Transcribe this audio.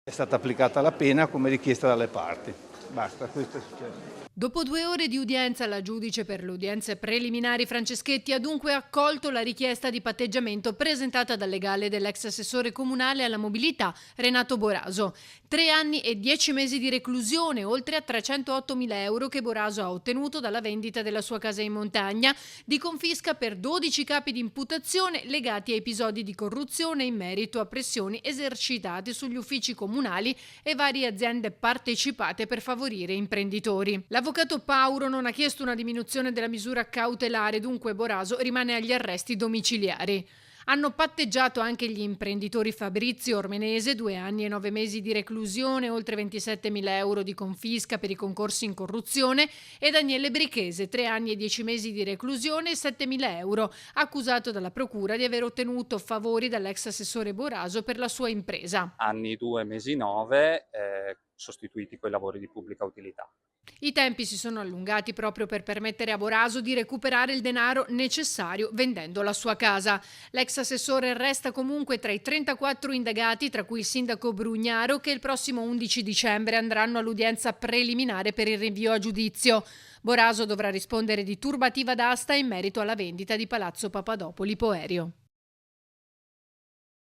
È stata applicata la pena come richiesta dalle parti. Basta, questo è successo. Dopo 2 ore di udienza, la giudice per le udienze preliminari Franceschetti ha dunque accolto la richiesta di patteggiamento presentata dal legale dell'ex assessore comunale alla mobilità Renato Boraso. 3 anni e 10 mesi di reclusione, oltre a 308.000 euro che Boraso ha ottenuto dalla vendita della sua casa in montagna, di confisca per 12 capi di imputazione legati a episodi di corruzione in merito a pressioni esercitate sugli uffici comunali e varie aziende partecipate per favorire imprenditori. L'avvocato Pauro non ha chiesto una diminuzione della misura cautelare, dunque Boraso rimane agli arresti domiciliari. Hanno patteggiato anche gli imprenditori Fabrizio Ormenese, 2 anni e 9 mesi di reclusione, oltre 27.000 euro di confisca per i concorsi in corruzione, e Daniele Brichese, 3 anni e 10 mesi di reclusione e 7.000 euro, accusato dalla procura di aver ottenuto favori dall'ex assessore Boraso per la sua impresa. Anni 2, mesi 9, sostituiti coi lavori di pubblica utilità. I tempi si sono allungati proprio per permettere a Boraso di recuperare il denaro necessario vendendo la sua casa. L'ex assessore resta comunque tra i 34 indagati, tra cui il sindaco Brugnaro, che il prossimo 11 dicembre andranno all'udienza preliminare per il rinvio a giudizio. Boraso dovrà rispondere di turbativa d'asta in merito alla vendita di Palazzo Papadopoli Poerio.